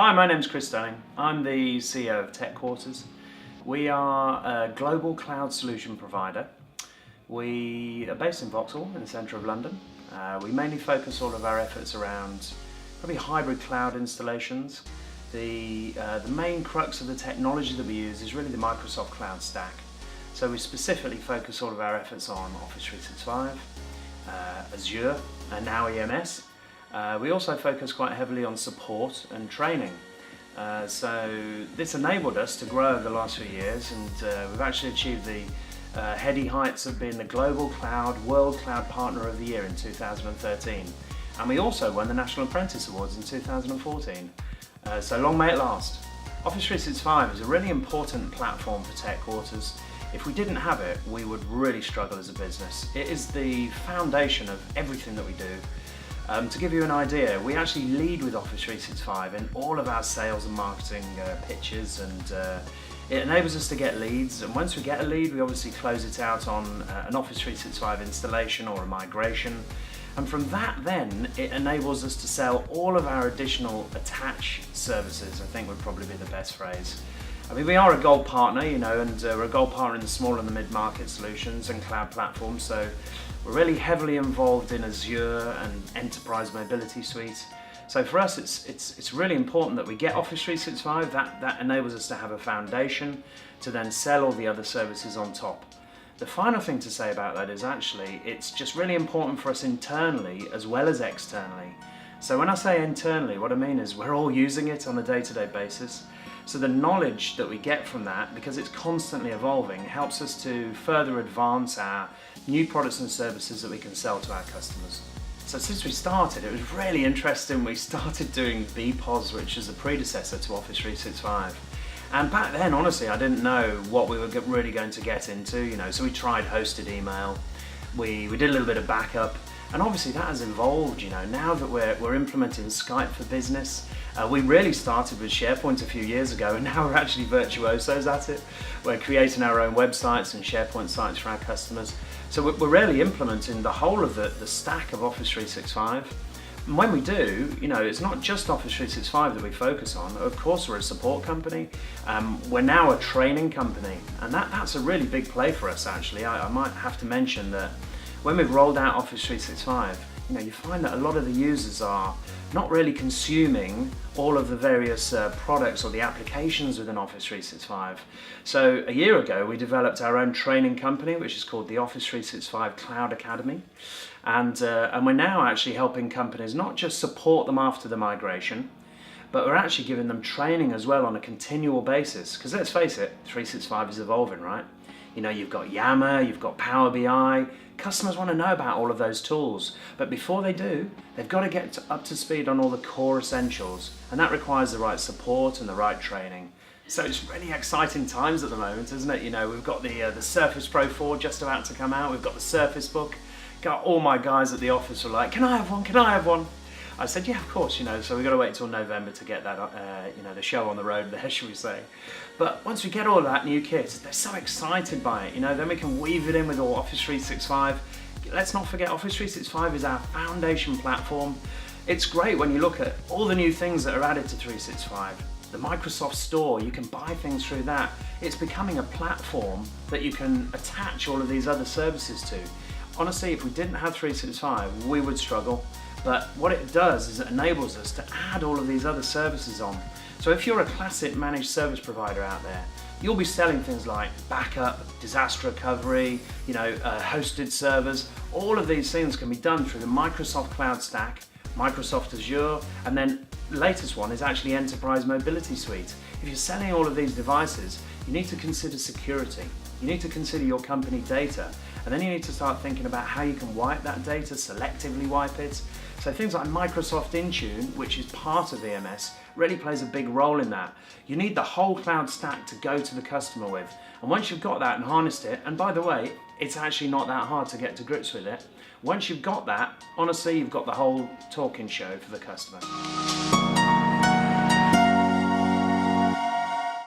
Hi, my name's Chris Dunning. I'm the CEO of TechQuarters. We are a global cloud solution provider. We are based in Vauxhall in the centre of London. We mainly focus all of our efforts around probably hybrid cloud installations. The main crux of the technology that we use is really the Microsoft Cloud Stack. So we specifically focus all of our efforts on Office 365, Azure and now EMS. We also focus quite heavily on support and training. So this enabled us to grow over the last few years, and we've actually achieved the heady heights of being the Global Cloud World Cloud Partner of the Year in 2013. And we also won the National Apprentice Awards in 2014. So long may it last. Office 365 is a really important platform for TechQuarters. If we didn't have it, we would really struggle as a business. It is the foundation of everything that we do. To give you an idea, we actually lead with Office 365 in all of our sales and marketing pitches, and it enables us to get leads, and once we get a lead we obviously close it out on an Office 365 installation or a migration, and from that then it enables us to sell all of our additional attach services, I think would probably be the best phrase. I mean, we are a gold partner, and we're a gold partner in the small and the mid-market solutions and cloud platforms, so we're really heavily involved in Azure and Enterprise Mobility Suite. So for us, it's really important that we get Office 365. That enables us to have a foundation to then sell all the other services on top. The final thing to say about that is actually it's just really important for us internally as well as externally. So when I say internally, what I mean is we're all using it on a day-to-day basis. So the knowledge that we get from that, because it's constantly evolving, helps us to further advance our new products and services that we can sell to our customers. So since we started, it was really interesting. We started doing BPOS, which is a predecessor to Office 365. And back then, honestly, I didn't know what we were really going to get into, so we tried hosted email, we did a little bit of backup, and obviously that has evolved, now that we're implementing Skype for Business. We really started with SharePoint a few years ago, and now we're actually virtuosos at it. We're creating our own websites and SharePoint sites for our customers. So we're really implementing the whole of the stack of Office 365. And when we do, it's not just Office 365 that we focus on. Of course, we're a support company. We're now a training company, and that's a really big play for us, actually. I might have to mention that when we've rolled out Office 365, you find that a lot of the users are not really consuming all of the various products or the applications within Office 365. So a year ago we developed our own training company, which is called the Office 365 Cloud Academy, and we're now actually helping companies not just support them after the migration, but we're actually giving them training as well on a continual basis, because let's face it, 365 is evolving, right? You've got Yammer, you've got Power BI. Customers want to know about all of those tools, but before they do, they've got to get up to speed on all the core essentials, and that requires the right support and the right training. So it's really exciting times at the moment, isn't it? We've got the Surface Pro 4 just about to come out. We've got the Surface Book. Got all my guys at the office were like, "Can I have one? Can I have one?" I said, yeah, of course, so we've got to wait till November to get that, the show on the road there, shall we say. But once we get all that new kit, they're so excited by it, then we can weave it in with all Office 365. Let's not forget, Office 365 is our foundation platform. It's great when you look at all the new things that are added to 365. The Microsoft Store, you can buy things through that. It's becoming a platform that you can attach all of these other services to. Honestly, if we didn't have 365, we would struggle. But what it does is it enables us to add all of these other services on. So if you're a classic managed service provider out there, you'll be selling things like backup, disaster recovery, hosted servers. All of these things can be done through the Microsoft Cloud Stack, Microsoft Azure, and then the latest one is actually Enterprise Mobility Suite. If you're selling all of these devices, you need to consider security. You need to consider your company data, and then you need to start thinking about how you can wipe that data, selectively wipe it. So things like Microsoft Intune, which is part of EMS, really plays a big role in that. You need the whole cloud stack to go to the customer with. And once you've got that and harnessed it, and by the way, it's actually not that hard to get to grips with it. Once you've got that, honestly, you've got the whole talking show for the customer.